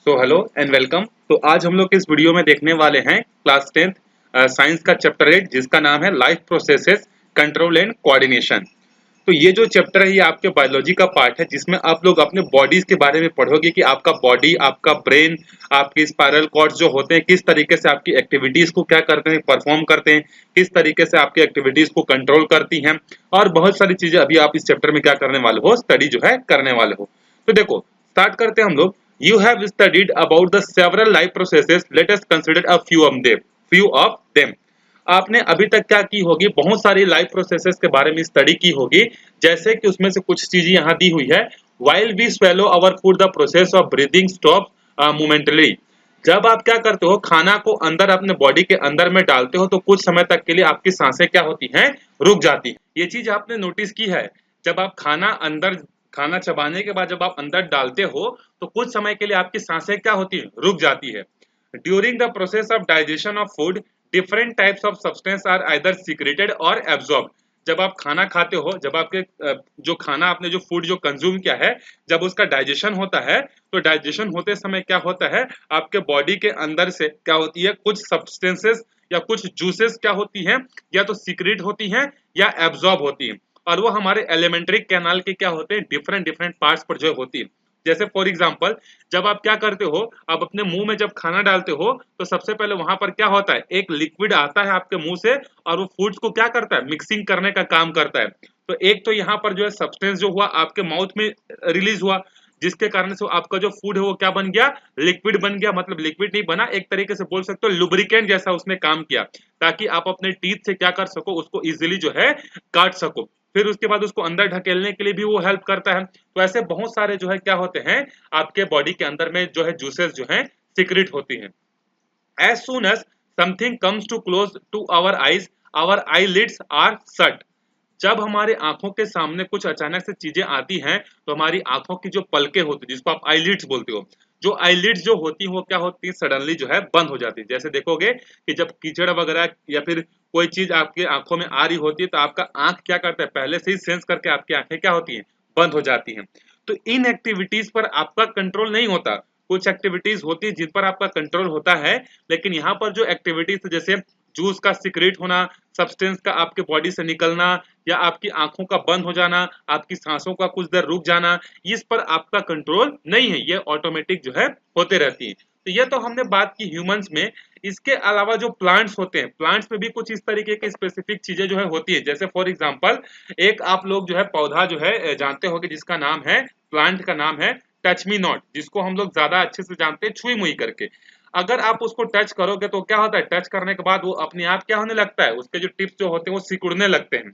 So hello and welcome. तो आज हम लोग इस वीडियो में देखने वाले हैं क्लास 10th साइंस का चैप्टर 8 जिसका नाम है life processes control and coordination. तो ये जो चैप्टर है ये आपके बायोलॉजी का पार्ट है जिसमें आप लोग अपने बॉडीज के बारे में पढ़ोगे कि आपका बॉडी, आपका ब्रेन, आपके स्पाइरल कॉर्ड्स जो होते हैं किस तरीके से आपकी एक्टिविटीज को क्या करते हैं, परफॉर्म करते हैं, किस तरीके से आपकी एक्टिविटीज को कंट्रोल करती हैं और बहुत सारी चीजें अभी आप इस चैप्टर में क्या करने वाले हो, स्टडी जो है करने वाले हो। तो देखो स्टार्ट करते हैं हम लोग। You have studied about the several life processes. Let us consider a few of them. Few of them. आपने अभी तक क्या की होगी, बहुत सारी लाइफ प्रोसेसेस के बारे में स्टडी की होगी। जैसे कि उसमें से कुछ चीजें यहाँ दी हुई है। While we swallow our food, the process of breathing stops momentarily. जब आप क्या करते हो, खाना को अंदर अपने बॉडी के अंदर में डालते हो तो कुछ समय तक के लिए आपकी सांसें क्या होती हैं, रुक जाती हैं। ये चीज आपने नोटिस की है। जब आप खाना चबाने के बाद जब आप अंदर डालते हो तो कुछ समय के लिए आपकी सांसें क्या होती है, रुक जाती है। During the process of digestion of food different types of substance are either secreted or absorb. जब आप खाना खाते हो, जब आपके जो खाना आपने जो फूड जो कंज्यूम किया है, जब उसका डाइजेशन होता है तो डाइजेशन होते समय क्या होता है, आपके बॉडी के अंदर से क्या होती है, कुछ सब्सटेंसेस या कुछ जूसेस क्या होती हैं, या तो सीक्रेट होती हैं या एब्जॉर्ब होती हैं। और वो हमारे एलिमेंट्री कैनाल के क्या होते हैं, डिफरेंट डिफरेंट पार्ट्स पर जो होती है। जैसे फॉर एग्जांपल जब आप क्या करते हो, आप अपने मुंह में जब खाना डालते हो तो सबसे पहले वहां पर क्या होता है, एक लिक्विड आता है आपके मुंह से और वो फूड्स को क्या करता है, मिक्सिंग करने का काम करता है। तो एक तो यहाँ पर जो है सब्सटेंस जो हुआ आपके माउथ में रिलीज हुआ, जिसके कारण से आपका जो फूड है वो क्या बन गया, लिक्विड बन गया। मतलब लिक्विड नहीं बना, एक तरीके से बोल सकते हो लुब्रिकेंट जैसा उसने काम किया, ताकि आप अपने टीथ से क्या कर सको, उसको इजिली जो है काट सको। फिर उसके बाद उसको अंदर ढकेलने के लिए भी वो हेल्प करता है। तो ऐसे बहुत सारे जो है क्या होते हैं, आपके बॉडी के अंदर में जो है जूसेस जो है सीक्रेट होती हैं। As soon as something comes to close to our eyes, our eyelids are shut. जब हमारे आंखों के सामने कुछ अचानक से चीजें आती हैं तो हमारी आंखों की जो पलकें होती है, जिसको आप आईलिड्स बोलते हो, जो आईलिड्स जो होती है वो क्या होती है, सडनली जो है बंद हो जाती है। जैसे देखोगे कि जब कीचड़ वगैरह या फिर कोई चीज आपके आंखों में आ रही होती है तो आपका आंख क्या करता है, पहले से ही सेंस करके आपकी आंखें क्या होती हैं, बंद हो जाती हैं। तो इन एक्टिविटीज पर आपका कंट्रोल नहीं होता। कुछ एक्टिविटीज होती है जिन पर आपका कंट्रोल होता है, लेकिन यहाँ पर जो एक्टिविटीज जैसे जूस का सीक्रेट होना, सब्सटेंस का आपके बॉडी से निकलना, या आपकी आंखों का बंद हो जाना, आपकी सांसों का कुछ देर रुक जाना, इस पर आपका कंट्रोल नहीं है, ये ऑटोमेटिक जो है होते रहती है। तो ये तो हमने बात की ह्यूमंस में। इसके अलावा जो प्लांट्स होते हैं, प्लांट्स में भी कुछ इस तरीके की स्पेसिफिक चीजें जो है होती है। जैसे फॉर एग्जांपल एक आप लोग जो है पौधा जो है जानते होंगे जिसका नाम है, प्लांट का नाम है टच मी नॉट, जिसको हम लोग ज्यादा अच्छे से जानते हैं छुई मुई करके। अगर आप उसको टच करोगे तो क्या होता है, टच करने के बाद वो अपने आप क्या होने लगता है, उसके जो टिप्स जो होते हैं वो सिकुड़ने लगते हैं।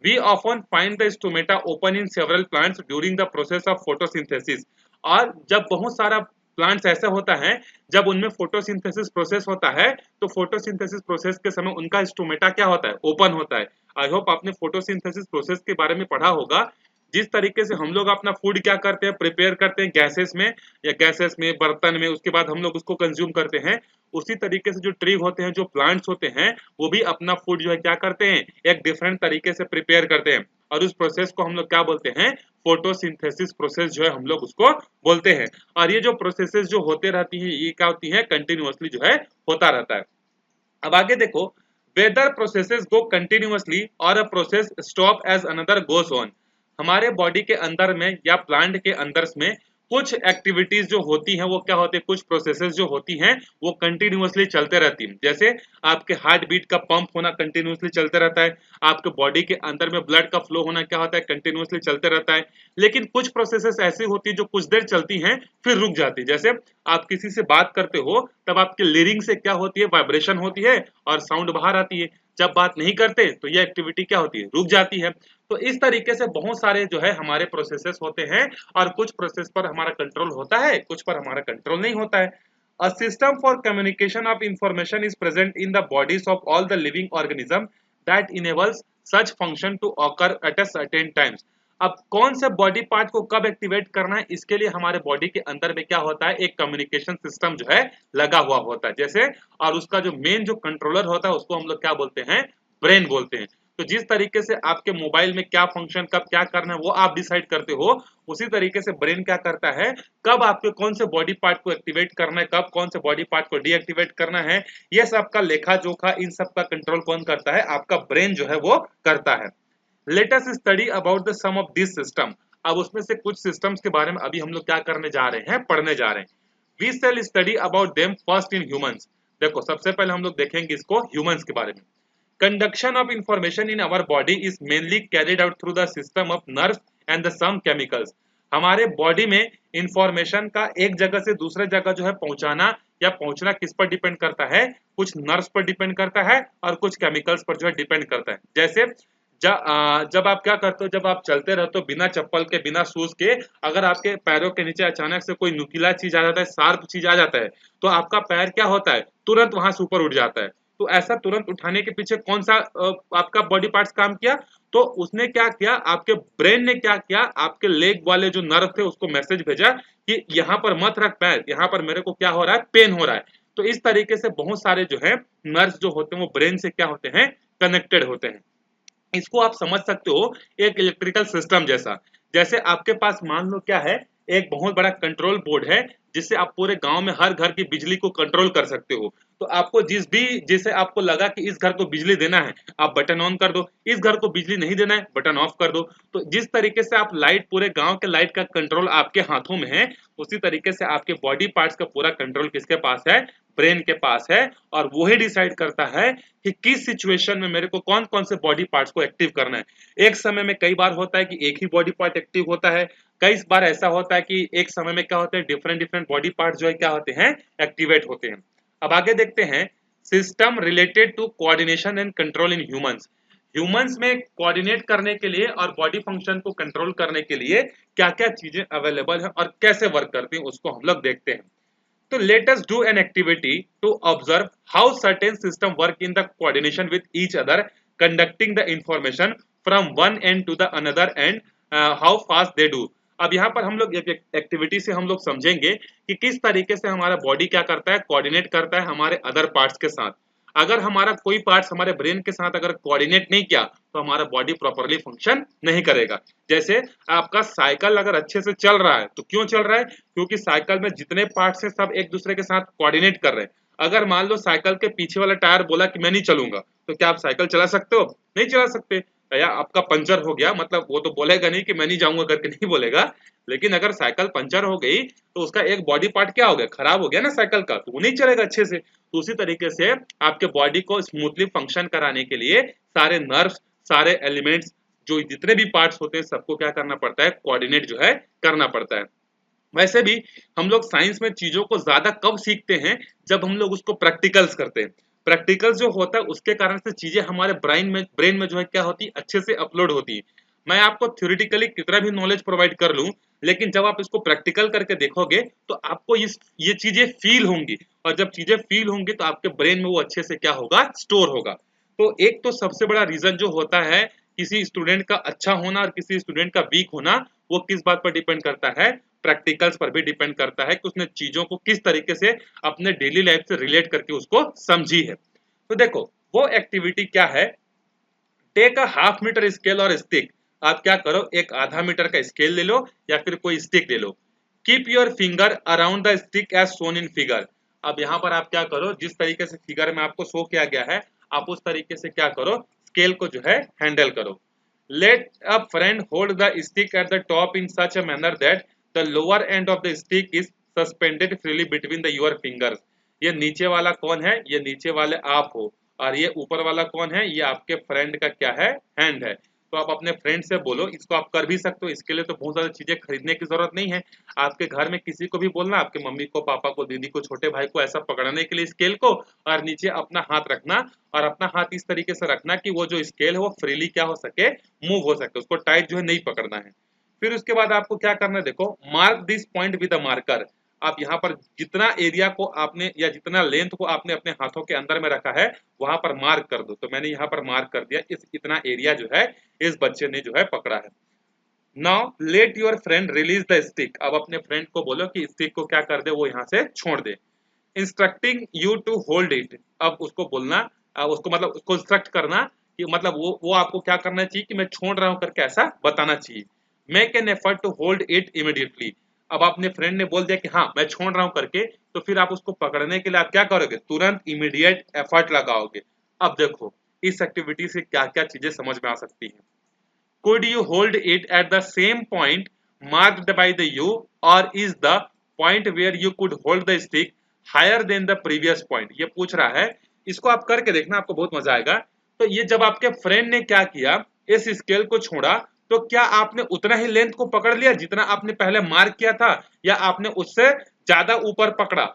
We often find the stomata open in several plants during the process of photosynthesis। और जब बहुत सारा प्लांट्स ऐसा होता है जब उनमें फोटोसिंथेसिस प्रोसेस होता है, तो फोटोसिंथेसिस प्रोसेस के समय उनका स्टोमेटा क्या होता है, ओपन होता है। आई होप आपने फोटोसिंथेसिस प्रोसेस के बारे में पढ़ा होगा। जिस तरीके से हम लोग अपना फूड क्या करते हैं, प्रिपेयर करते हैं गैसेस में या गैसेस में बर्तन में, उसके बाद हम लोग उसको कंज्यूम करते हैं। उसी तरीके से जो ट्री होते हैं, जो प्लांट्स होते हैं, वो भी अपना फूड जो है क्या करते हैं, एक डिफरेंट तरीके से प्रिपेयर करते हैं। और उस प्रोसेस को हम लोग क्या बोलते हैं, फोटोसिंथेसिस प्रोसेस जो है हम लोग उसको बोलते हैं। और ये जो प्रोसेसेस जो होते रहती है ये क्या होती है, कंटिन्यूअसली जो है होता रहता है। अब आगे देखो, वेदर प्रोसेसेस गो कंटिन्यूअसली और a process stop as another goes on. हमारे बॉडी के अंदर में या प्लांट के अंदर में कुछ एक्टिविटीज जो होती हैं वो क्या होती है, कुछ प्रोसेसेस जो होती हैं वो कंटिन्यूअसली चलते रहती हैं। जैसे आपके हार्ट बीट का पंप होना कंटिन्यूअसली चलते रहता है, आपके बॉडी के अंदर में ब्लड का फ्लो होना क्या होता है, कंटिन्यूअसली चलते रहता है। लेकिन कुछ प्रोसेसेस ऐसी होती है जो कुछ देर चलती हैं फिर रुक जाती है। जैसे आप किसी से बात करते हो तब आपके लिरिंग से क्या होती है, वाइब्रेशन होती है और साउंड बाहर आती है। जब बात नहीं करते तो ये एक्टिविटी क्या होती है, रुक जाती है। तो इस तरीके से बहुत सारे जो है हमारे प्रोसेसेस होते हैं और कुछ प्रोसेस पर हमारा कंट्रोल होता है, कुछ पर हमारा कंट्रोल नहीं होता है। A system for communication of information is present in the bodies of all the living organism that enables such function to occur at a certain times। अब कौन से बॉडी पार्ट को कब एक्टिवेट करना है, इसके लिए हमारे बॉडी के अंदर में क्या होता है, एक कम्युनिकेशन सिस्टम जो है लगा हुआ होता है। जैसे और उसका जो मेन जो कंट्रोलर होता है उसको हम लोग क्या बोलते हैं, ब्रेन बोलते हैं। तो जिस तरीके से आपके मोबाइल में क्या फंक्शन कब क्या करना है वो आप डिसाइड करते हो, उसी तरीके से ब्रेन क्या करता है, कब आपके कौन से बॉडी पार्ट को एक्टिवेट करना है, कब कौन से बॉडी पार्ट को डीएक्टिवेट करना है, ये सब का लेखा जोखा इन सब का कंट्रोल कौन करता है, आपका ब्रेन जो है वो करता है। Let us study about the some of this system. अब उसमें से कुछ सिस्टम्स के बारे में अभी हम लोग क्या करने जा रहे हैं, पढ़ने जा रहे हैं। We shall study about them first in humans. देखो सबसे पहले हम लोग देखेंगे इसको ह्यूमंस के बारे में। Conduction of information in our body is mainly carried out through the system of nerve and the some chemicals. हमारे बॉडी में इंफॉर्मेशन का एक जगह से दूसरे जगह जो है पहुंचाना या पहुंचना किस पर डिपेंड करता है, कुछ नर्व्स पर डिपेंड करता है और कुछ केमिकल्स पर जो है डिपेंड करता है। जैसे जब आप क्या करते हो, जब आप चलते रहते हो बिना चप्पल के बिना शूज के, अगर आपके पैरों के नीचे अचानक से कोई नुकीला चीज आ जाता है, शार्प चीज आ जाता है, तो आपका पैर क्या होता है, तुरंत वहां से ऊपर उठ जाता है। तो ऐसा तुरंत उठाने के पीछे कौन सा आपका बॉडी पार्ट्स काम किया, तो उसने क्या किया, आपके ब्रेन ने क्या किया, आपके लेग वाले जो नर्व थे उसको मैसेज भेजा कि यहाँ पर मत रख पैर, यहाँ पर मेरे को क्या हो रहा है, पेन हो रहा है। तो इस तरीके से बहुत सारे जो है नर्व्स जो होते हैं वो ब्रेन से क्या होते हैं, कनेक्टेड होते हैं। इसको आप समझ सकते हो एक इलेक्ट्रिकल सिस्टम जैसा। जैसे आपके पास मान लो क्या है, एक बहुत बड़ा कंट्रोल बोर्ड है जिससे आप पूरे गांव में हर घर की बिजली को कंट्रोल कर सकते हो। तो आपको जिसे आपको लगा कि इस घर को बिजली देना है, आप बटन ऑन कर दो, इस घर को बिजली नहीं देना है बटन ऑफ कर दो। तो जिस तरीके से आप लाइट, पूरे गांव के लाइट का कंट्रोल आपके हाथों में है, उसी तरीके से आपके बॉडी पार्ट्स का पूरा कंट्रोल किसके पास है, ब्रेन के पास है। और वही डिसाइड करता है कि किस सिचुएशन में मेरे को कौन कौन से बॉडी पार्ट्स को एक्टिव करना है। एक समय में कई बार होता है कि एक ही बॉडी पार्ट एक्टिव होता है, कई बार ऐसा होता है कि एक समय में क्या होता है, डिफरेंट डिफरेंट बॉडी पार्ट जो है क्या होते हैं, एक्टिवेट होते हैं। अब आगे देखते हैं, system related to coordination and control in humans. Humans में कोऑर्डिनेट करने के लिए और बॉडी फंक्शन को कंट्रोल करने के लिए क्या क्या चीजें अवेलेबल है और कैसे वर्क करती हैं उसको हम लोग देखते हैं। तो let us do an activity to observe how certain system work in the coordination with each other, conducting the information from one end to the another and how fast they do। अब यहाँ पर हम लोग एक activity से हम लोग समझेंगे कि किस तरीके से हमारा बॉडी क्या करता है, कोऑर्डिनेट करता है हमारे अदर पार्ट्स के साथ। अगर हमारा कोई पार्ट्स हमारे ब्रेन के साथ अगर कोऑर्डिनेट नहीं किया तो हमारा बॉडी प्रॉपर्ली फंक्शन नहीं करेगा। जैसे आपका साइकिल अगर अच्छे से चल रहा है, तो क्यों चल रहा है, क्योंकि साइकिल में जितने पार्ट्स हैं सब एक दूसरे के साथ कोऑर्डिनेट कर रहे हैं। अगर मान लो साइकिल के पीछे वाला टायर बोला कि मैं नहीं चलूंगा, तो क्या आप साइकिल चला सकते हो, नहीं चला सकते। या आपका पंचर हो गया, मतलब वो तो बोलेगा नहीं कि मैं नहीं जाऊंगा करके नहीं बोलेगा, लेकिन अगर साइकिल पंचर हो गई तो उसका एक बॉडी पार्ट क्या हो गया, खराब हो गया ना साइकिल का, तो वो नहीं चलेगा अच्छे से। तो उसी तरीके से आपके बॉडी को स्मूथली फंक्शन कराने के लिए सारे नर्व्स, सारे एलिमेंट्स, जो जितने भी पार्ट्स होते हैं सबको क्या करना पड़ता है, कोऑर्डिनेट जो है करना पड़ता है। वैसे भी हम लोग साइंस में चीजों को ज्यादा कब सीखते हैं, जब हम लोग उसको प्रैक्टिकल्स करते हैं। प्रैक्टिकल्स जो होता है उसके कारण से चीजें हमारे ब्रेन में जो है क्या होती है, अच्छे से अपलोड होती है। मैं आपको थ्योरेटिकली कितना भी नॉलेज प्रोवाइड कर लूं, लेकिन जब आप इसको प्रैक्टिकल करके देखोगे तो आपको ये चीजें फील होंगी, और जब चीजें फील होंगी तो आपके ब्रेन में वो अच्छे से क्या होगा, स्टोर होगा। तो एक तो सबसे बड़ा रीजन जो होता है किसी स्टूडेंट का अच्छा होना और किसी स्टूडेंट का वीक होना, वो किस बात पर डिपेंड करता है, प्रैक्टिकल्स पर भी डिपेंड करता है कि उसने चीजों को किस तरीके से अपने डेली लाइफ से रिलेट करके उसको समझी है। तो देखो वो एक्टिविटी क्या है, take a half metre scale और स्टिक। आप क्या करो, एक आधा मीटर का स्केल ले लो या फिर कोई स्टिक ले लो। Keep your finger around the stick as shown in figure. अब यहाँ पर आप क्या करो, जिस तरीके से फिगर में आपको शो किया गया है, आप उस तरीके से क्या करो, स्केल को जो है हैंडल करो। Let a friend hold the stick at the top in such a manner that the lower end of the stick is suspended freely between the your fingers. ये नीचे वाला कौन है, ये नीचे वाले आप हो, और ये ऊपर वाला कौन है, ये आपके फ्रेंड का क्या है, हैंड है। तो आप अपने फ्रेंड से बोलो, इसको आप कर भी सकते हो, इसके लिए तो बहुत सारी चीजें खरीदने की जरूरत नहीं है। आपके घर में किसी को भी बोलना, आपके मम्मी को, पापा को, दीदी को, छोटे भाई को, ऐसा पकड़ने के लिए स्केल को, और नीचे अपना हाथ रखना, और अपना हाथ इस तरीके से रखना कि वो जो स्केल है वो फ्रीली क्या हो सके, मूव हो सके, उसको टाइट जो है नहीं पकड़ना है। फिर उसके बाद आपको क्या करना है, देखो mark this point with a marker. आप यहाँ पर जितना एरिया को आपने या जितना लेंथ को आपने अपने हाथों के अंदर में रखा है वहां पर मार्क कर दो। तो मैंने यहाँ पर मार्क कर दिया, इतना एरिया जो है इस बच्चे ने जो है पकड़ा है। Now let your friend release the stick. अब अपने फ्रेंड को बोलो कि स्टिक को क्या कर दे, वो यहाँ से छोड़ दे। Instructing you to hold it. अब उसको बोलना, उसको मतलब उसको इंस्ट्रक्ट करना कि मतलब वो आपको क्या करना चाहिए कि मैं छोड़ रहा हूँ करके ऐसा बताना चाहिए। Make an effort to hold it immediately. अब अपने फ्रेंड ने बोल दिया कि हाँ मैं छोड़ रहा हूँ करके, तो फिर आप उसको पकड़ने के लिए आप क्या करोगे, तुरंत इमीडिएट एफर्ट लगाओगे। अब देखो इस एक्टिविटी से क्या क्या चीजें समझ में आ सकती हैं। Could you hold it at the same point marked by the U, or is the point where you could hold the stick higher than the previous point? ये पूछ रहा है, इसको आप करके देखना, आपको बहुत मजा आएगा। तो ये जब आपके फ्रेंड ने क्या किया, इस स्केल को छोड़ा, तो क्या आपने उतना ही लेंथ को पकड़ लिया जितना आपने पहले मार्क किया था, या आपने उससे ज्यादा ऊपर पकड़ा?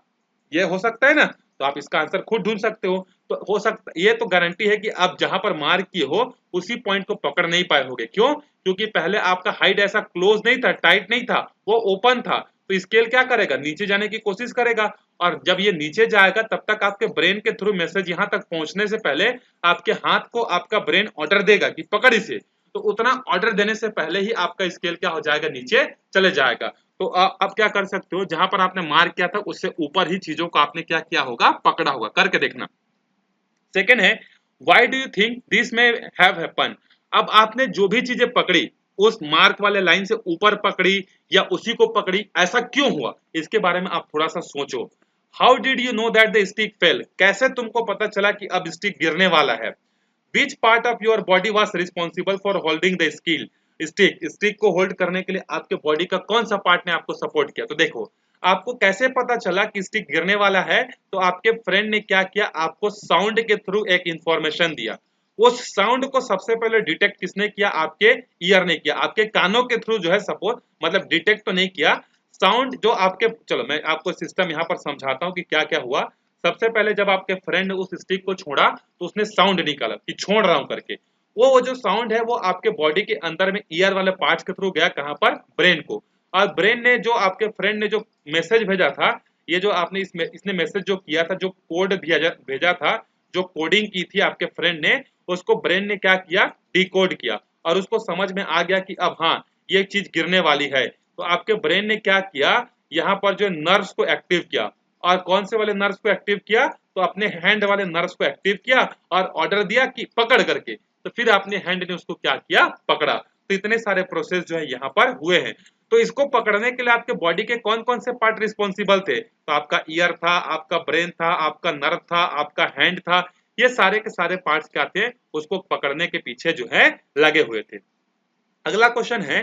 ये हो सकता है ना, तो आप इसका आंसर खुद ढूंढ सकते हो। तो हो सकता, ये तो गारंटी है कि आप जहां पर मार्क किए हो उसी पॉइंट को पकड़ नहीं पाए होगे। क्यों? क्योंकि पहले आपका हाइट ऐसा क्लोज नहीं था, टाइट नहीं था, वो ओपन था। तो स्केल क्या करेगा, नीचे जाने की कोशिश करेगा, और जब ये नीचे जाएगा तब तक आपके ब्रेन के थ्रू मैसेज यहाँ तक पहुंचने से पहले आपके हाथ को आपका ब्रेन ऑर्डर देगा कि पकड़ इसे। तो उतना ऑर्डर देने से पहले ही आपका स्केल क्या हो जाएगा, नीचे चले जाएगा। तो अब क्या कर सकते हो, जहां पर आपने मार्क किया था उससे ऊपर ही चीजों को आपने क्या किया होगा, पकड़ा होगा। करके देखना। सेकेंड है, why do you think this में हैव हैपन? अब आपने जो भी चीजें पकड़ी उस मार्क वाले लाइन से ऊपर पकड़ी या उसी को पकड़ी, ऐसा क्यों हुआ, इसके बारे में आप थोड़ा सा सोचो। How did you know that the stick fail? कैसे तुमको पता चला कि अब स्टिक गिरने वाला है? Which part of your body was responsible for holding the skill stick को होल्ड करने के लिए आपके बॉडी का कौन सा पार्ट ने आपको सपोर्ट किया? तो देखो आपको कैसे पता चला कि स्टिक गिरने वाला है, तो आपके फ्रेंड ने क्या किया, आपको साउंड के थ्रू एक इंफॉर्मेशन दिया। उस साउंड को सबसे पहले डिटेक्ट किसने किया, आपके ईयर ने किया, आपके कानों के थ्रू जो है सपोर्ट, मतलब डिटेक्ट तो नहीं किया, साउंड जो आपके, चलो मैं आपको सिस्टम यहाँ पर समझाता हूँ कि क्या क्या हुआ। सबसे पहले जब आपके फ्रेंड ने उस स्टिक को छोड़ा तो उसने साउंड निकाला कि छोड़ रहा हूं करके। वो जो साउंड है वो आपके बॉडी के अंदर में ईयर वाले पार्ट्स के थ्रू गया, कहां पर, ब्रेन को। और ब्रेन ने जो आपके फ्रेंड ने जो मैसेज भेजा था, ये जो आपने इसने मैसेज जो किया था, जो कोड भेजा था, जो कोडिंग की थी आपके फ्रेंड ने, उसको ब्रेन ने क्या किया, डिकोड किया, और उसको समझ में आ गया कि अब हाँ ये चीज गिरने वाली है। तो आपके ब्रेन ने क्या किया, यहाँ पर जो नर्व्स को एक्टिव किया, और कौन से वाले नर्व्स को एक्टिव किया, तो अपने हैंड वाले नर्व्स को एक्टिव किया और ऑर्डर दिया कि पकड़ करके। तो फिर अपने हैंड ने उसको क्या किया, पकड़ा। तो इतने सारे प्रोसेस जो है यहाँ पर हुए हैं। तो इसको पकड़ने के लिए आपके बॉडी के कौन कौन से पार्ट रिस्पॉन्सिबल थे? तो आपका ईयर था, आपका ब्रेन था, आपका नर्व था, आपका हैंड था। ये सारे के सारे पार्ट्स क्या थे, उसको पकड़ने के पीछे जो है लगे हुए थे। अगला क्वेश्चन है,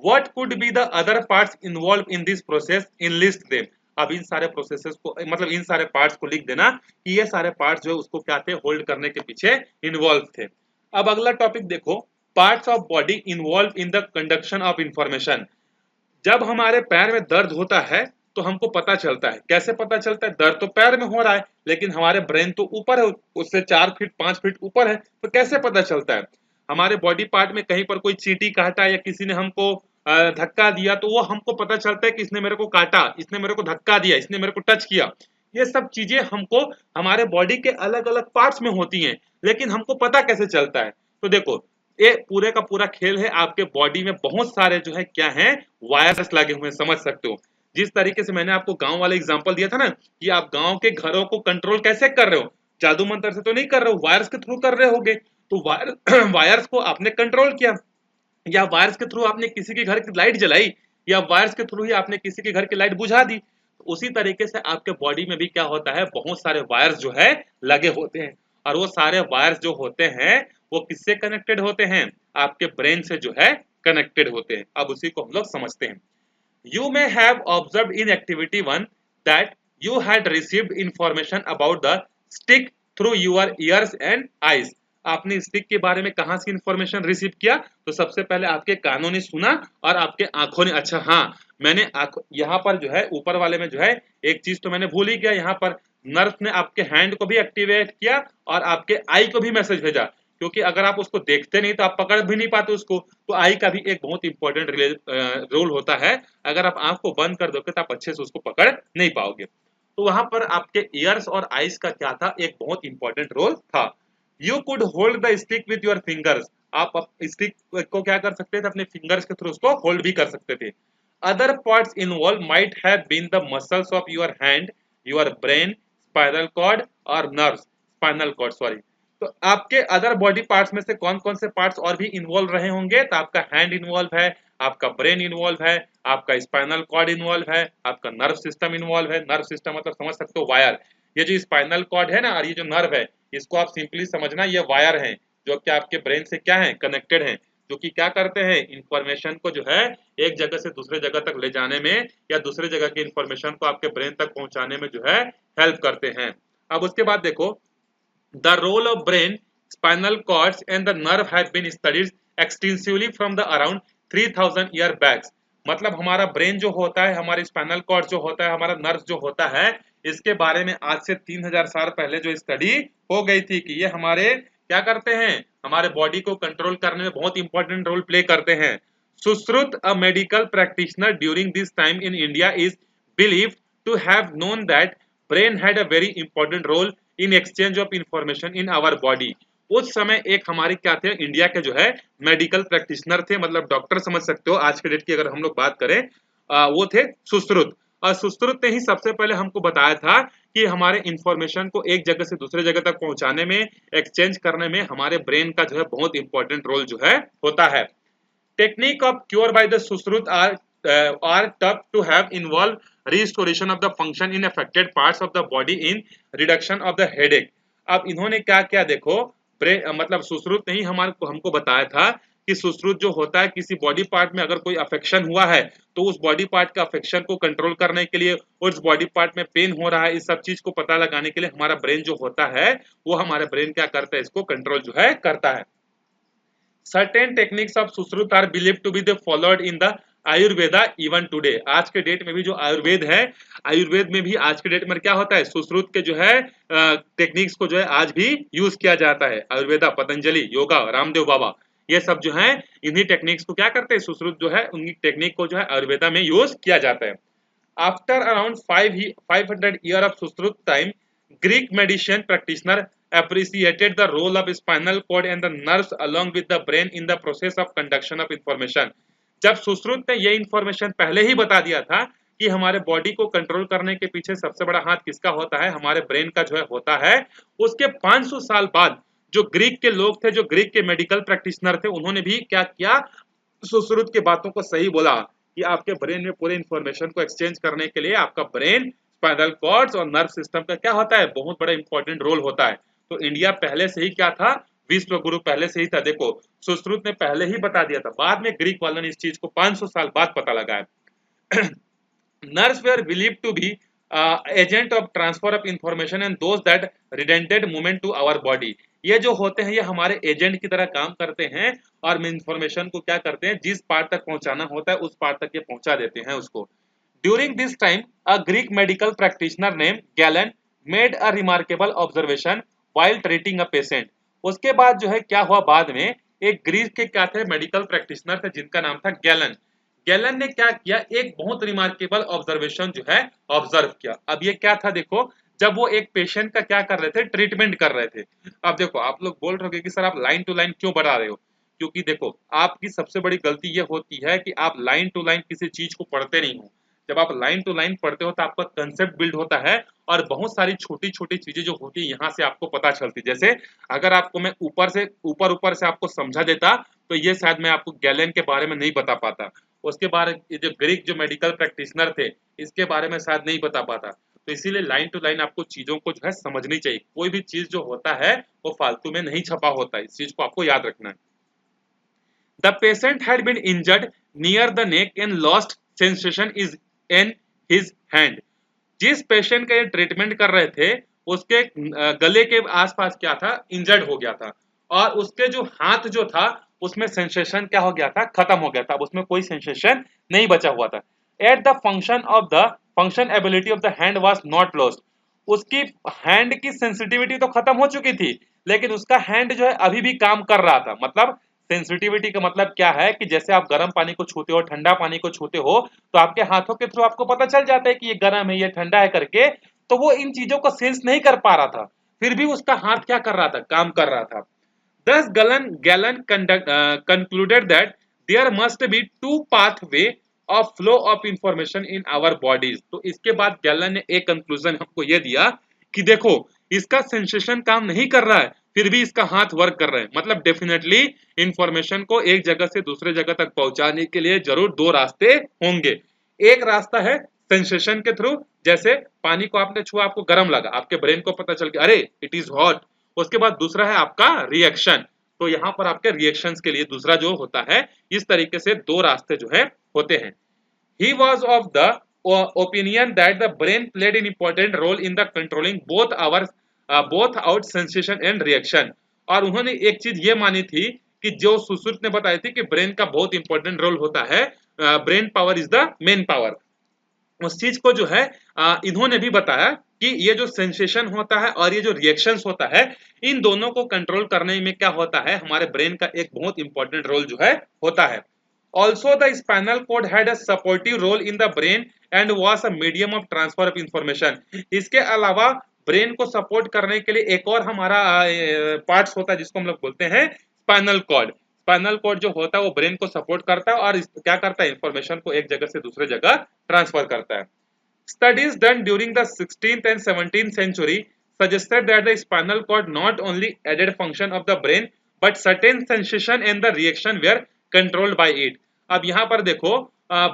what could be the other parts involve in this process, enlist them. अब इन सारे प्रोसेसेस को, मतलब इन सारे पार्ट्स को लिख देना कि ये सारे पार्ट्स जो है उसको क्या थे, होल्ड करने के पीछे इन्वॉल्व थे। अब अगला टॉपिक देखो, parts of body involve in the conduction of information. जब हमारे पैर में दर्द होता है तो हमको पता चलता है, कैसे पता चलता है, दर्द तो पैर में हो रहा है लेकिन हमारे ब्रेन तो ऊपर है, उससे 4 फीट 5 फीट ऊपर है, तो कैसे पता चलता है? हमारे बॉडी पार्ट में कहीं पर कोई चींटी काटा या किसी ने हमको धक्का दिया, तो वो हमको पता चलता है कि इसने मेरे को काटा, इसने मेरे को धक्का दिया, इसने मेरे को टच किया। ये सब चीजें हमको हमारे बॉडी के अलग अलग पार्ट्स में होती हैं, लेकिन हमको पता कैसे चलता है? तो देखो ये पूरे का पूरा खेल है, आपके बॉडी में बहुत सारे जो है क्या है, वायर्स लगे हुए हैं, समझ सकते हो। जिस तरीके से मैंने आपको गांव वाला एग्जांपल दिया था ना, कि आप गांव के घरों को कंट्रोल कैसे कर रहे हो, जादू मंत्र से तो नहीं कर रहे हो, वायर्स के थ्रू कर रहे होगे। तो वायर्स को आपने कंट्रोल किया, या वायर्स के थ्रू आपने किसी के घर की लाइट जलाई, या वायर्स के थ्रू ही आपने किसी के घर की लाइट बुझा दी। तो उसी तरीके से आपके बॉडी में भी क्या होता है, बहुत सारे वायर्स जो है लगे होते हैं, और वो सारे वायर्स जो होते हैं वो किससे कनेक्टेड होते हैं, आपके ब्रेन से जो है कनेक्टेड होते हैं। अब उसी को हम लोग समझते हैं। You may have observed in activity 1 that you had received information about the stick through your ears and eyes. आपने स्टिक के बारे में कहां से इंफॉर्मेशन रिसीव किया? तो सबसे पहले आपके कानों ने सुना और आपके आंखों ने, अच्छा हाँ मैंने यहाँ पर जो है ऊपर वाले में जो है एक चीज तो मैंने भूल ही गया, यहाँ पर नर्व ने आपके हैंड को भी एक्टिवेट किया और आपके आई को भी मैसेज भेजा, क्योंकि अगर आप उसको देखते नहीं तो आप पकड़ भी नहीं पाते उसको। तो आई का भी एक बहुत इंपॉर्टेंट रोल होता है, अगर आप आंख को बंद कर दोगे तो आप अच्छे से उसको पकड़ नहीं पाओगे। तो वहां पर आपके ईयर्स और आईज का क्या था, एक बहुत इंपॉर्टेंट रोल था। You could hold the stick with your fingers. आप स्टिक को क्या कर सकते थे, अपने फिंगर्स के थ्रू उसको होल्ड भी कर सकते थे। Other parts involve might have been the muscles of your hand, your brain, spinal cord और नर्व्स, स्पाइनल कॉर्ड सॉरी। तो आपके अदर बॉडी पार्ट्स में से कौन कौन से पार्ट्स और भी इन्वॉल्व रहे होंगे, तो आपका हैंड इन्वॉल्व है, आपका ब्रेन इन्वॉल्व है, आपका स्पाइनल कॉर्ड इन्वॉल्व है, आपका नर्व सिस्टम इन्वॉल्व है। नर्व सिस्टम मतलब समझ सकते हो वायर, ये जो स्पाइनल कॉर्ड है ना और ये जो नर्व है, इसको आप सिंपली समझना ये वायर है जो कि आपके ब्रेन से क्या है कनेक्टेड है, जो कि क्या करते हैं इंफॉर्मेशन को जो है एक जगह से दूसरे जगह तक ले जाने में या दूसरे जगह की इंफॉर्मेशन को आपके ब्रेन तक पहुंचाने में जो है हेल्प करते हैं। अब उसके बाद देखो, the role of brain, spinal cords and the nerve have been studied extensively from the around 3000 year back। मतलब हमारा ब्रेन जो होता है, हमारे स्पाइनल कॉर्ड जो होता है, हमारा नर्व जो होता है, इसके बारे में आज से 3000 साल पहले जो स्टडी हो गई थी कि ये हमारे क्या करते हैं, हमारे बॉडी को कंट्रोल करने में बहुत इंपॉर्टेंट रोल प्ले करते हैं। Sushruta, a medical practitioner during this time in India, is believed to have known that brain had a very important role in exchange of information in our body. उस समय एक हमारे क्या थे, इंडिया के जो है मेडिकल प्रैक्टिशनर थे, मतलब डॉक्टर समझ सकते हो आज के डेट की अगर हम लोग बात करें, वो थे सुश्रुत। और सुश्रुत ने ही सबसे पहले हमको बताया था कि हमारे इंफॉर्मेशन को एक जगह से दूसरे जगह तक पहुंचाने में, एक्सचेंज करने में हमारे ब्रेन का जो है बहुत इंपॉर्टेंट रोल जो है होता है। Technique of cure by the Sushrut are thought to have involved restoration of the function in affected parts of the body in reduction of the headache। अब इन्होंने क्या किया देखो, मतलब सुश्रुत ने ही हमको बताया था कि सुश्रुत जो होता है किसी बॉडी पार्ट में अगर कोई अफेक्शन हुआ है तो उस बॉडी पार्ट के अफेक्शन को कंट्रोल करने के लिए, उस बॉडी पार्ट में पेन हो रहा है, इस सब चीज को पता लगाने के लिए हमारा ब्रेन जो होता है वो हमारे ब्रेन क्या करता है, इसको कंट्रोल जो है करता है। Certain techniques of Sushrut are believed to be the followed in the Ayurveda even today. आज के डेट में भी जो आयुर्वेद है, आयुर्वेद में भी आज के डेट में क्या होता है, सुश्रुत के जो है टेक्निक्स को जो है आज भी यूज किया जाता है। आयुर्वेदा, पतंजलि, योगा, रामदेव बाबा, ये सब जो है इन्हीं टेक्निक्स को क्या करते हैं, सुश्रुत जो है उन्हीं टेक्निक को जो है आयुर्वेदा में यूज किया जाता है। After around 500 years of Sushrut time, Greek medicine practitioner appreciated the role of spinal cord and the nerves along with the brain in the process of conduction of information। जब सुश्रुत ने ये इंफॉर्मेशन पहले ही बता दिया था कि हमारे बॉडी को कंट्रोल करने के पीछे सबसे बड़ा हाथ किसका होता है, हमारे ब्रेन का जो है होता है, उसके 500 साल बाद जो ग्रीक के लोग थे, जो ग्रीक के मेडिकल प्रैक्टिशनर थे, उन्होंने भी क्या किया, सुश्रुत की बातों को सही बोला कि आपके ब्रेन में पूरे इंफॉर्मेशन को एक्सचेंज करने के लिए आपका ब्रेन, स्पाइनल कॉर्ड्स और नर्व सिस्टम का क्या होता है, बहुत बड़ा इंपॉर्टेंट रोल होता है। तो इंडिया पहले से ही क्या था, विश्व गुरु पहले से ही था। देखो सुश्रुत ने पहले ही बता दिया था, बाद में ग्रीक वालों ने इस चीज को 500 साल बाद पता लगाया। Nerves were believed to be agent of transfer of information and those that redundant movement to our body। ये जो होते हैं ये हमारे एजेंट की तरह काम करते हैं और इंफॉर्मेशन को क्या करते हैं, जिस पार्ट तक पहुंचाना होता है उस पार्ट तक ये पहुंचा देते हैं उसको। During this time a Greek medical practitioner name gallon made a remarkable observation while treating a patient. उसके बाद जो है क्या हुआ, बाद में एक ग्रीक के क्या थे, मेडिकल प्रैक्टिशनर थे जिनका नाम था गैलन। गैलन ने क्या किया, एक बहुत रिमार्केबल ऑब्जर्वेशन जो है ऑब्जर्व किया। अब ये क्या था देखो, जब वो एक पेशेंट का क्या कर रहे थे, ट्रीटमेंट कर रहे थे। अब देखो आप लोग बोल रहे हो कि सर आप लाइन टू लाइन क्यों बढ़ा रहे हो, क्योंकि देखो आपकी सबसे बड़ी गलती ये होती है कि आप लाइन टू लाइन किसी चीज को पढ़ते नहीं हो। जब आप लाइन टू लाइन पढ़ते हो तो आपका कंसेप्ट बिल्ड होता है और बहुत सारी छोटी छोटी चीजें जो होती है यहाँ से आपको पता चलती। जैसे अगर आपको मैं ऊपर से आपको समझा देता तो ये शायद मैं आपको गैलन के बारे में नहीं बता पाता, उसके बारे ये जो ग्रीक जो मेडिकल प्रैक्टिशनर थे इसके बारे में शायद नहीं बता पाता। तो इसीलिए लाइन टू लाइन आपको चीजों को जो है समझनी चाहिए। कोई भी चीज जो होता है वो फालतू में नहीं छपा होता है, इस चीज को आपको याद रखना है। The patient had been injured near the neck and lost sensation is in his hand. जिस पेशेंट का ये ट्रीटमेंट कर रहे थे उसके गले के आसपास क्या था, इंजर्ड हो गया था और उसके जो हाथ जो था उसमें सेंसेशन क्या हो गया था, खत्म हो गया था। अब उसमें कोई सेंसेशन नहीं बचा हुआ था। At the function ability of the hand was not lost. उसकी हैंड की सेंसिटिविटी तो खत्म हो चुकी थी लेकिन उसका हैंड जो है अभी भी काम कर रहा था। मतलब सेंसिटिविटी का मतलब क्या है कि जैसे आप गर्म पानी को छूते हो, ठंडा पानी को छूते हो तो आपके हाथों के थ्रू आपको पता चल जाता है कि ये गर्म है, ये ठंडा है करके। तो वो इन चीजों को सेंस नहीं कर पा रहा था, फिर भी उसका हाथ क्या कर रहा था, काम कर रहा था। Thus Galen concluded that there must be two pathway of flow of information in our bodies। तो इसके बाद गैलन ने एक कंक्लूजन हमको ये दिया कि देखो इसका सेंसेशन काम नहीं कर रहा है, फिर भी इसका हाथ वर्क कर रहे हैं, मतलब डेफिनेटली इंफॉर्मेशन को एक जगह से दूसरे जगह तक पहुंचाने के लिए जरूर दो रास्ते होंगे। एक रास्ता है सेंसेशन के थ्रू, जैसे पानी को आपने छुआ, आपको गर्म लगा, आपके ब्रेन को पता चल गया अरे इट इज हॉट। उसके बाद दूसरा है आपका रिएक्शन, तो यहाँ पर आपके रिएक्शंस के लिए दूसरा जो होता है, इस तरीके से दो रास्ते जो है होते हैं। He was of the opinion that the brain played an important role in the controlling both out sensation and reaction। और उन्होंने एक चीज ये मानी थी कि जो सुश्रुत ने बताई थी कि ब्रेन का बहुत इंपॉर्टेंट रोल होता है, brain power is the main power. उस चीज को जो है इन्होंने भी बताया कि ये जो सेंसेशन होता है और ये जो रिएक्शंस होता है, इन दोनों को कंट्रोल करने में क्या होता है, हमारे ब्रेन का एक बहुत इंपॉर्टेंट रोल जो है होता है। Also, the spinal cord had a supportive role in the brain and was a medium of transfer of information। इसके अलावा ब्रेन को सपोर्ट करने के लिए एक और हमारा पार्ट्स होता है जिसको हम लोग बोलते हैं स्पाइनल कॉर्ड। स्पाइनल कॉर्ड जो होता है वो ब्रेन को सपोर्ट करता है और क्या करता है, इंफॉर्मेशन को एक जगह से दूसरे जगह ट्रांसफर करता है। Studies done during the 16th and 17th century suggested that the spinal cord not only added function of the brain but certain sensation and the reaction were controlled by it। अब यहाँ पर देखो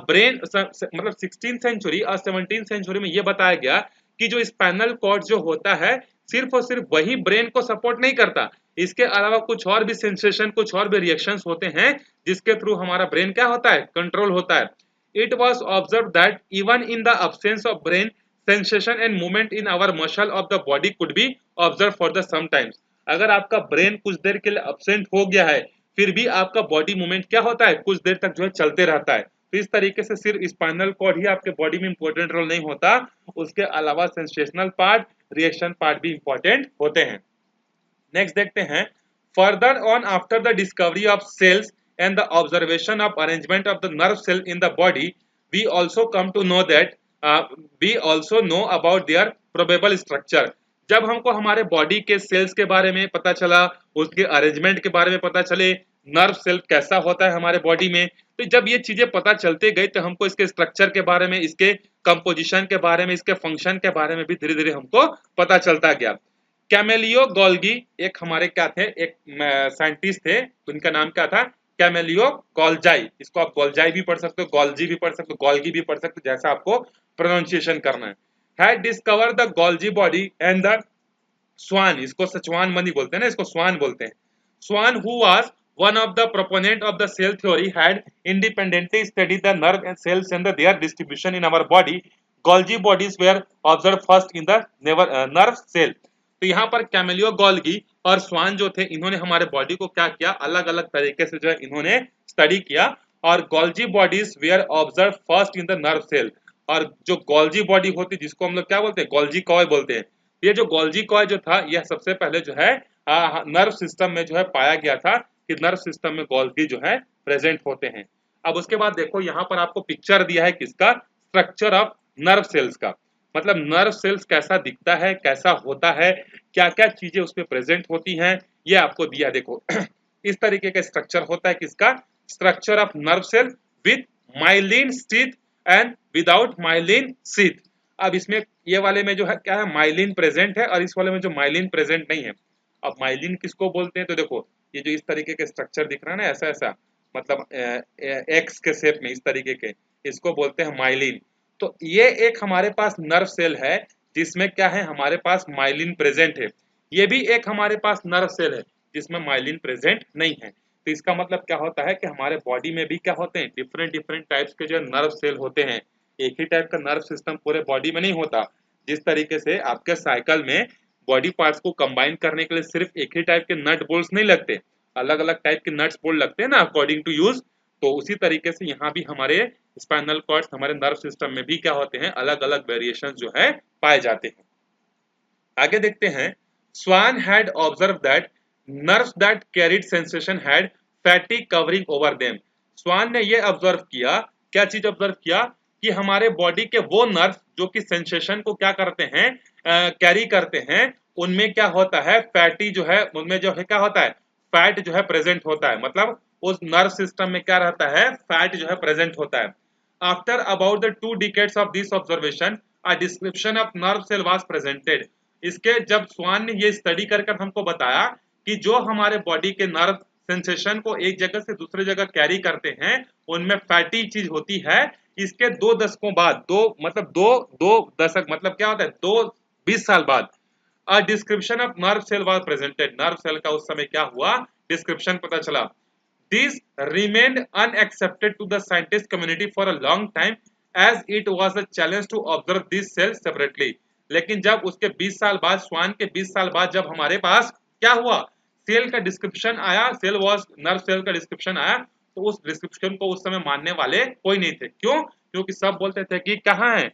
brain मतलब 16th century और 17th century में ये बताया गया कि जो स्पाइनल कॉर्ड जो होता है सिर्फ और सिर्फ वही ब्रेन को सपोर्ट नहीं करता, इसके अलावा कुछ और भी सेंसेशन, कुछ और भी रिएक्शंस होते हैं जिसके थ्रू हमारा ब्रेन क्या होता है, कंट्रोल होता है। It was observed that even in the absence of brain, sensation and movement in our muscle of the body could be observed for the sometimes। अगर आपका ब्रेन कुछ देर के लिए absent हो गया है, फिर भी आपका बॉडी मूवमेंट क्या होता है, कुछ देर तक जो है चलते रहता है। तो इस तरीके से सिर्फ स्पाइनल कॉर्ड ही आपके बॉडी में इंपॉर्टेंट रोल नहीं होता, उसके अलावा सेंसेशनल पार्ट, रिएक्शन पार्ट भी इंपॉर्टेंट होते हैं। नेक्स्ट देखते हैं, further on after the discovery of cells and the observation of arrangement of the nerve cell in the body, we also come to know that we also know about their probable structure। जब हमको हमारे body के sales के बारे में पता चला, उसके अरेंजमेंट के बारे में पता चले, नर्व सेल कैसा होता है हमारे बॉडी में, तो जब ये चीजें पता चलते गई तो हमको इसके स्ट्रक्चर के बारे में, इसके कंपोजिशन के बारे में, इसके फंक्शन के बारे में भी धीरे धीरे हमको पता चलता गया। कैमेलियो गोल्गी एक हमारे क्या थे, एक साइंटिस्ट थे, उनका नाम क्या था, कैमेलियो गोल्जाई। इसको आप गोल्जाई भी पढ़ सकते हो, गोल्जी भी पढ़ सकते हो, गोल्गी भी पढ़ सकते हो, जैसा आपको प्रोनाउंसिएशन करना है। Had discover the Golgi body and the Schwann, इसको सचवान मनी बोलते हैं ना, इसको स्वान बोलते हैं। Schwann who was one of the proponent of the cell theory had independently studied the nerve and cells and their distribution in our body. Golgi bodies were observe first in the nerve cell. तो यहाँ पर कैमेलियो Golgi और स्वान जो थे, इन्होंने हमारे body को क्या किया, अलग अलग तरीके से जो है इन्होंने स्टडी किया। और Golgi bodies were observe first in the nerve cell. और जो गोल्जी बॉडी होती है जिसको हम लोग क्या बोलते हैं, गोल्जी कॉय बोलते हैं, ये जो गोल्जी कॉय जो था यह सबसे पहले जो है नर्व सिस्टम में जो है पाया गया था कि नर्व सिस्टम में गोल्गी जो है प्रेजेंट होते हैं। अब उसके बाद देखो यहाँ पर आपको पिक्चर दिया है किसका, स्ट्रक्चर ऑफ नर्व सेल्स का, मतलब नर्व सेल्स कैसा दिखता है, कैसा होता है, क्या क्या चीजें उसमें प्रेजेंट होती हैं, ये आपको दिया। देखो इस तरीके का स्ट्रक्चर होता है किसका, structure of nerve cell with myelin sheath and without myelin sheath. अब इसमें ये वाले में जो है क्या है, माइलिन प्रेजेंट है, और इस वाले में जो माइलिन प्रेजेंट नहीं है। अब माइलिन किसको बोलते हैं, तो देखो ये जो इस तरीके के स्ट्रक्चर दिख रहा है ना, ऐसा ऐसा, मतलब एक्स के शेप में इस तरीके के, इसको बोलते हैं माइलिन। तो ये एक हमारे पास नर्व सेल है जिसमें क्या है, हमारे पास माइलिन प्रेजेंट है। ये भी एक हमारे पास नर्व सेल है जिसमें माइलिन प्रेजेंट नहीं है। तो इसका मतलब क्या होता है कि हमारे बॉडी में भी क्या होते हैं, डिफरेंट डिफरेंट टाइप्स के जो नर्व सेल होते हैं। एक ही टाइप का नर्व सिस्टम पूरे बॉडी में नहीं होता। जिस तरीके से आपके साइकिल में बॉडी पार्ट्स को कंबाइन करने के लिए सिर्फ एक ही टाइप के नट बोल्ट्स नहीं लगते, अलग अलग टाइप के नट्स बोल्ट लगते हैं ना अकॉर्डिंग टू यूज। तो उसी तरीके से यहाँ भी हमारे स्पाइनल कॉर्ड्स, हमारे नर्व सिस्टम में भी क्या होते हैं, अलग अलग वेरिएशन जो है पाए जाते हैं। आगे देखते हैं, Schwann had observe that nerves that carried sensation had fatty covering over them. Schwann ने ये ऑब्जर्व किया, क्या चीज ऑब्जर्व किया, कि हमारे बॉडी के वो नर्व जो कि सेंसेशन को क्या करते हैं, कैरी करते हैं, उनमें क्या होता है, फैटी जो है उनमें जो है क्या होता है, फैट जो है प्रेजेंट होता है। मतलब उस नर्व सिस्टम में क्या रहता है, फैट जो है प्रेजेंट होता है। After about the 2 decades of this observation, a description of nerve cell was presented। इसके जब स्वान ने ये स्टडी कर हमको बताया कि जो हमारे बॉडी के नर्व सेंसेशन को एक जगह से दूसरे जगह कैरी करते हैं उनमें फैटी चीज होती है। इसके 2 दशकों बाद, दो दशक मतलब क्या होता है, 20 साल बाद a description of nerve cell was presented. Nerve cell का उस समय क्या हुआ, डिस्क्रिप्शन पता चला। This remained unaccepted to the scientist community for a long time as it was a challenge to observe these cells separately। लेकिन जब उसके 20 साल बाद, स्वान के 20 साल बाद जब हमारे पास क्या हुआ, सेल का डिस्क्रिप्शन आया, सेल वाज नर्व सेल का डिस्क्रिप्शन आया, तो उस डिस्क्रिप्शन को उस समय मानने वाले कोई नहीं थे। क्यों? क्योंकि सब बोलते थे कि कहाँ है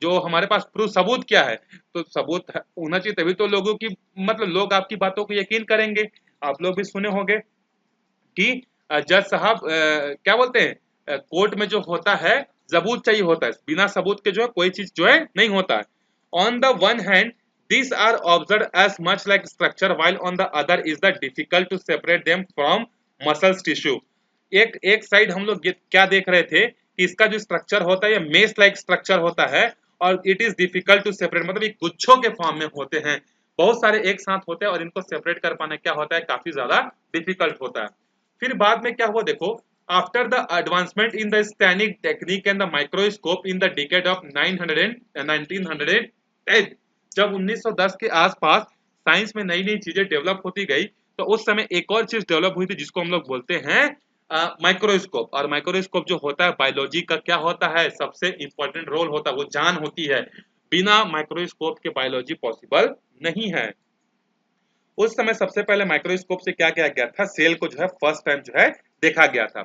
जो हमारे पास प्रूफ, सबूत क्या है। तो सबूत होना चाहिए तभी तो लोगों की लोग आपकी बातों को यकीन करेंगे। आप लोग भी सुने होंगे कि जज साहब क्या बोलते हैं, कोर्ट में जो होता है सबूत चाहिए होता है, बिना सबूत के जो है कोई चीज जो है नहीं होता है। On the one hand these are observed as much like structure while on the other is the difficult to separate them from muscles tissue। एक साइड हम लोग क्या देख रहे थे कि इसका जो स्ट्रक्चर होता है ये मेस लाइक स्ट्रक्चर होता है और it is difficult to separate, मतलब ये गुच्छों के फॉर्म में होते हैं, बहुत सारे एक साथ होते हैं और इनको सेपरेट कर पाना क्या होता है, काफी ज्यादा डिफिकल्ट होता है। फिर बाद में क्या हुआ देखो, after the advancement in the scanning technique and the microscope in the decade of 1910, जब 1910 के आसपास साइंस में नई नई चीजें डेवलप होती गई, तो उस समय एक और चीज डेवलप हुई थी जिसको हम लोग बोलते हैं माइक्रोस्कोप। और माइक्रोस्कोप जो होता है बायोलॉजी का क्या होता है, सबसे इंपॉर्टेंट रोल होता है, वो जान होती है। बिना माइक्रोस्कोप के बायोलॉजी पॉसिबल नहीं है। उस समय सबसे पहले माइक्रोस्कोप से क्या किया गया था, सेल को जो है फर्स्ट टाइम जो है देखा गया था।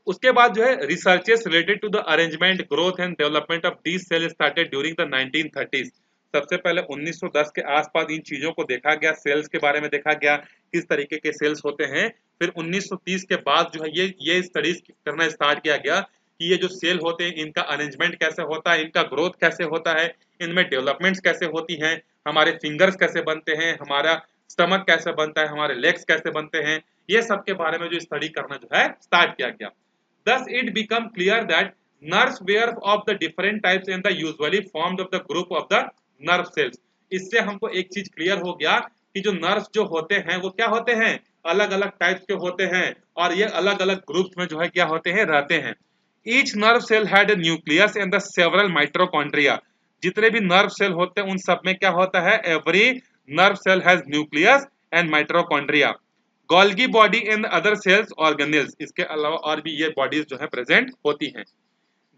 उसके बाद जो है researches related to the arrangement, growth and development of these cell started during the 1930s। सबसे पहले 1910 के आसपास इन चीजों को देखा गया, सेल्स के बारे में देखा गया, किस तरीके के सेल्स होते हैं। फिर 1930 के बाद जो है ये स्टडीज करना स्टार्ट किया गया कि ये जो सेल होते हैं इनका अरेंजमेंट कैसे होता है, इनका ग्रोथ कैसे होता है, इनमें डेवलपमेंट्स कैसे होती हैं, हमारे फिंगर्स कैसे बनते हैं, हमारा स्टमक कैसे बनता है, हमारे लेग्स कैसे बनते हैं, ये सब के बारे में जो स्टडी करना जो है स्टार्ट किया गया। Thus it become clear that nerves were of the different types and the usually formed of the group of the nerve cells। इससे हमको एक चीज क्लियर हो गया कि जो नर्व्स जो होते हैं वो क्या होते हैं, अलग अलग टाइप्स के होते हैं और ये अलग अलग ग्रुप्स में जो है क्या होते हैं, रहते हैं। Each nerve cell had a nucleus and the several mitochondria। जितने भी नर्व सेल होते हैं उन सब में क्या होता है, every nerve cell has nucleus and mitochondria, Golgi body and other cells organelles. इसके अलावा और भी ये बॉडीज जो है प्रेजेंट होती हैं।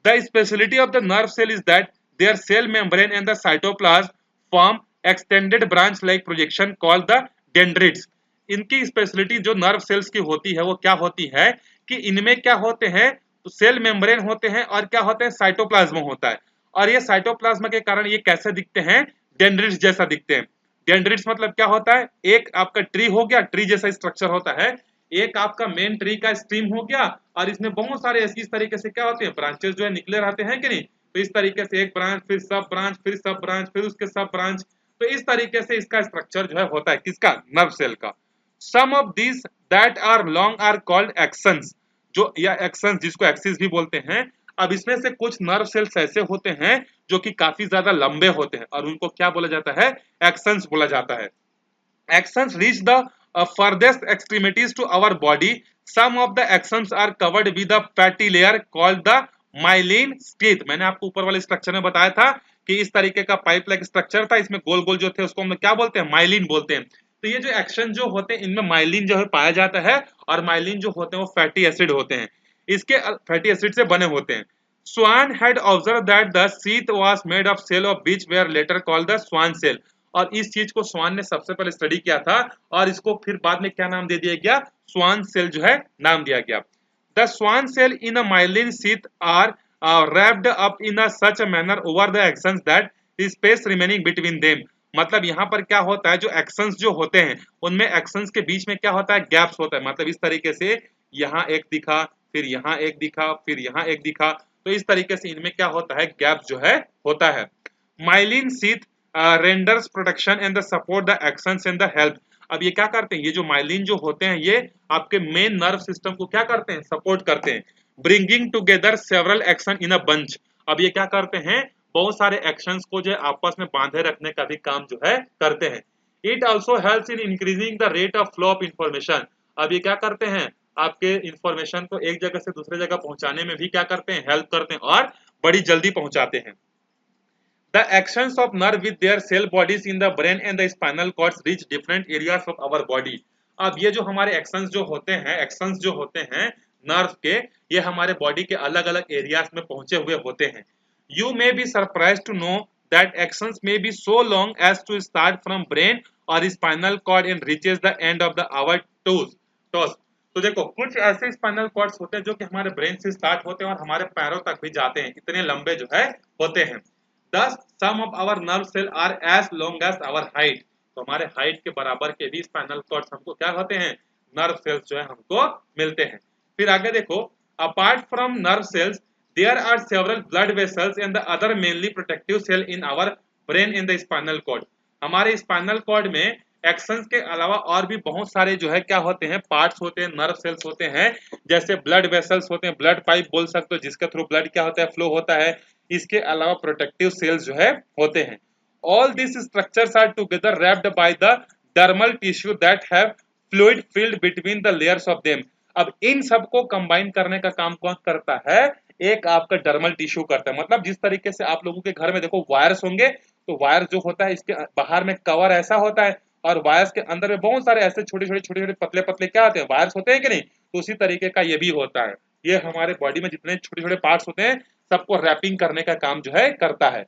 The speciality of the nerve cell is that their cell membrane and the cytoplasm form extended branch like projection called the dendrites. इनकी स्पेशलिटी जो नर्व सेल्स की होती है वो क्या होती है कि इनमें क्या होते हैं, तो सेल मेम्ब्रेन होते हैं और क्या होते हैं, साइटोप्लाज्म होता है। और ये साइटोप्लाज्म के कारण ये कैसे दिखते हैं, डेंड्रिट्स जैसा दिखते हैं। डेंड्रिट्स मतलब क्या होता है, एक आपका ट्री हो गया, ट्री जैसा स्ट्रक्चर होता है, एक आपका मेन ट्री का स्ट्रीम हो गया और इसमें बहुत सारे इस तरीके से क्या होते हैं, ब्रांचेस जो है निकले रहते हैं कि नहीं। तो इस तरीके से एक ब्रांच, फिर सब ब्रांच, फिर सब ब्रांच, फिर उसके सब ब्रांच, तो इस तरीके से इसका स्ट्रक्चर जो है होता है, किसका, नर्व सेल का। Some of this that are long are called axons, जो या एक्सन्स जिसको एक्सिस भी बोलते हैं। अब इसमें से कुछ नर्व सेल्स ऐसे होते हैं जो कि काफी ज्यादा लंबे होते हैं और उनको क्या बोला जाता है, एक्सन्स बोला जाता है। Axons reach the farthest extremities to our body. Some of the axons are covered with a fatty layer called the myelin sheath. मैंने आपको ऊपर वाले स्ट्रक्चर में बताया था कि इस तरीके का पाइप लाइक स्ट्रक्चर था, इसमें गोल गोल जो थे उसको हम क्या बोलते हैं, माइलिन बोलते हैं। तो ये जो एक्शन जो होते हैं इनमें माइलिन जो है पाया जाता है और माइलिन जो होते हैं वो फैटी एसिड होते हैं, इसके फैटी एसिड से बने होते हैं। Schwann had observe that the sheath was made of cell of which were later called the Schwann cell. और इस चीज को स्वान ने सबसे पहले स्टडी किया था और इसको फिर बाद में क्या नाम दे दिया गया, स्वान सेल जो है नाम दिया गया। The Schwann cell in a myelin sheath are wrapped up in a such a manner over the axons that space remaining between them। मतलब यहाँ पर क्या होता है, जो एक्शंस जो होते हैं उनमें एक्शंस के बीच में क्या होता है, गैप्स होता है। मतलब इस तरीके से यहाँ एक दिखा, फिर यहाँ एक दिखा, फिर यहाँ एक दिखा, तो इस तरीके से इनमें क्या होता है, गैप जो है होता है। Myelin sheath renders protection and the support the actions and the help. अब ये क्या करते हैं, ये जो माइलिन जो होते हैं ये आपके मेन नर्व सिस्टम को क्या करते हैं, सपोर्ट करते हैं। Bringing together several action in a bunch. अब ये क्या करते हैं, बहुत सारे एक्शंस को जो है आपस में बांधे रखने का भी काम जो है करते हैं। It also helps in increasing the rate of flow of information. अब ये क्या करते हैं, आपके इंफॉर्मेशन को एक जगह से दूसरे जगह पहुंचाने में भी क्या करते हैं, हेल्प करते हैं और बड़ी जल्दी पहुंचाते हैं। The actions of nerve with their cell bodies in the brain and the spinal cords reach different areas of our body। अब ये जो हमारे एक्शंस जो होते हैं नर्व के, ये हमारे बॉडी के अलग अलग एरियाज में पहुंचे हुए होते हैं। You may be surprised to know that actions may be so long as to start from brain or spinal cord and reaches the end of the our toes। तो देखो कुछ ऐसे स्पाइनल कॉर्ड्स होते हैं जो कि हमारे ब्रेन से स्टार्ट होते हैं और हमारे पैरों तक भी जाते हैं, इतने लंबे जो है होते हैं। Thus, some of our nerve cells are as long as our height। तो हमारे हाइट के बराबर के भी स्पाइनल कॉर्ड्स हमको क्या होते हैं, नर्व सेल्स जो है हमको मिलते हैं। फिर आगे देखो, apart from nerve cells there are several blood vessels and the other mainly protective cell in our brain in the spinal cord. हमारे स्पाइनल कॉर्ड में एक्शंस के अलावा और भी बहुत सारे जो है क्या होते हैं, पार्ट्स होते हैं, नर्व सेल्स होते हैं। जैसे ब्लड वेसल्स होते हैं, ब्लड पाइप बोल सकते हो, जिसके थ्रू ब्लड क्या होता है, फ्लो होता है। इसके अलावा प्रोटेक्टिव सेल्स जो है होते हैं। All this structures are together wrapped by the dermal tissue that have fluid filled between the layers of them. अब इन सबको कंबाइन करने का काम कौन करता है, एक आपका डर्मल टिश्यू करता है। मतलब जिस तरीके से आप लोगों के घर में देखो वायर्स होंगे, तो वायर जो होता है इसके बाहर में कवर ऐसा होता है और वायर्स के अंदर में बहुत सारे ऐसे छोटे छोटे पतले पतले क्या होते हैं, वायर्स होते हैं कि नहीं। तो उसी तरीके का ये भी होता है। ये हमारे बॉडी में जितने छोटे छोटे पार्ट्स होते हैं सबको रैपिंग करने का काम जो है करता है।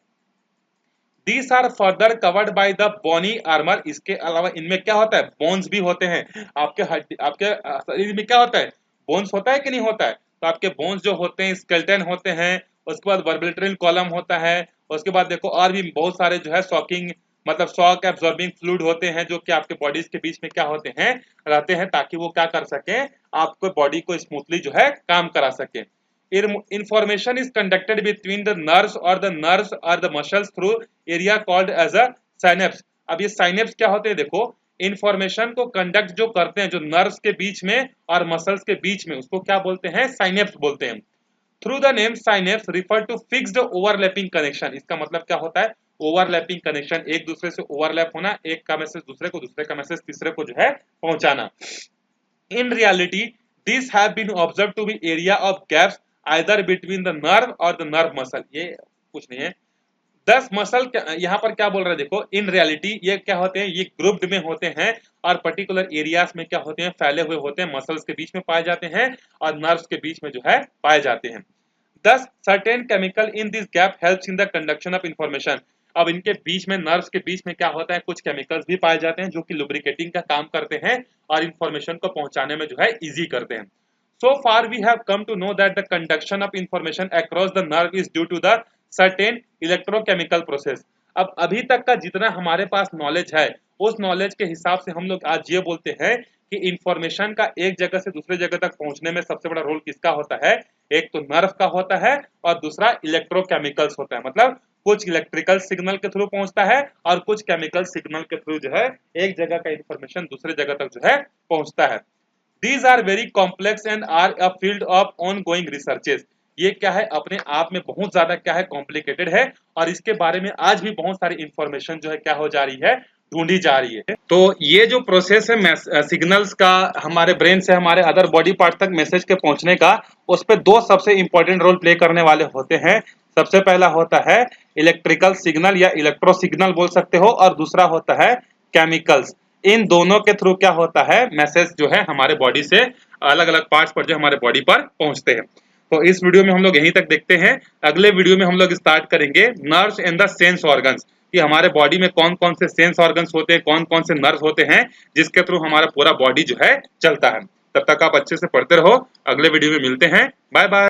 These are further covered by the bony armor। इसके अलावा इनमें क्या होता है, बोन्स भी होते हैं। आपके शरीर में क्या होता है, बोन्स होता है कि नहीं होता है। तो आपके बोन्स जो होते हैं स्केलेटन होते हैं, उसके बाद वर्बेट्रिन कॉलम होता है, उसके बाद देखो और भी बहुत सारे जो है शॉकिंग मतलब शॉक एब्जॉर्बिंग फ्लूइड होते हैं जो कि आपके बॉडीज के बीच में क्या होते हैं, रहते हैं, ताकि वो क्या कर सके, आपको बॉडी को स्मूथली जो है काम करा सके। Information is conducted between the nerves or the muscles through area called as a synapse। अब ये synapse क्या होते हैं, देखो इंफॉर्मेशन को कंडक्ट जो करते हैं, जो नर्व्स के बीच में और मसल्स के बीच में, उसको क्या बोलते हैं, साइनेप्स बोलते हैं। Through the name synapse refer to fixed overlapping connection. इसका मतलब क्या होता है, ओवरलैपिंग कनेक्शन, एक दूसरे से ओवरलैप होना, एक का मैसेज दूसरे को, दूसरे का मैसेज तीसरे को जो है पहुंचाना। In reality this have been observe to be area of gaps either between the nerve और द नर्व मसल। ये कुछ नहीं है, 10 मसल यहाँ पर क्या बोल रहे हैं, देखो इन रियलिटी ये क्या होते हैं, ये ग्रुप्ड में होते हैं और पर्टिकुलर एरियाज में क्या होते हैं, फैले हुए होते हैं, मसल्स के बीच में पाए जाते हैं और नर्व्स के बीच में जो है पाए जाते हैं। 10 certain chemical in this gap helps in the conduction of information. अब इनके बीच में, नर्व्स के बीच में क्या होता है, कुछ केमिकल्स भी पाए जाते हैं जो कि लुब्रिकेटिंग का काम करते हैं और इंफॉर्मेशन को पहुंचाने में जो है इजी करते हैं। So far we have come to know that the conduction of information across the nerve is due to the certain electrochemical process। अब अभी तक का जितना हमारे पास नॉलेज है, उस नॉलेज के हिसाब से हम लोग आज ये बोलते हैं कि इंफॉर्मेशन का एक जगह से दूसरे जगह तक पहुंचने में सबसे बड़ा रोल किसका होता है, एक तो नर्व का होता है और दूसरा इलेक्ट्रोकेमिकल्स होता है। मतलब कुछ इलेक्ट्रिकल सिग्नल के थ्रू पहुंचता है और कुछ केमिकल सिग्नल के थ्रू जो है एक जगह का इंफॉर्मेशन दूसरे जगह तक जो है पहुंचता है। These are very complex and are a field of ongoing researches। ये क्या है, अपने आप में बहुत ज्यादा क्या है, कॉम्प्लिकेटेड है और इसके बारे में आज भी बहुत सारी इंफॉर्मेशन जो है क्या हो जा रही है, ढूंढी जा रही है। तो ये जो प्रोसेस है सिग्नल्स का हमारे ब्रेन से हमारे अदर बॉडी पार्ट तक मैसेज के पहुंचने का, उस पर दो सबसे इंपॉर्टेंट रोल प्ले करने वाले होते हैं। सबसे पहला होता है इलेक्ट्रिकल सिग्नल या इलेक्ट्रो सिग्नल बोल सकते हो, और दूसरा होता है केमिकल्स। इन दोनों के थ्रू क्या होता है, मैसेज जो है हमारे बॉडी से अलग अलग पार्ट्स पर जो हमारे बॉडी पर पहुंचते हैं। तो इस वीडियो में हम लोग यहीं तक देखते हैं। अगले वीडियो में हम लोग स्टार्ट करेंगे nerves and the sense organs, कि हमारे बॉडी में कौन कौन से सेंस ऑर्गन्स होते हैं, कौन कौन से नर्व्स होते हैं जिसके थ्रू हमारा पूरा बॉडी जो है चलता है। तब तक आप अच्छे से पढ़ते रहो, अगले वीडियो में मिलते हैं, बाय बाय।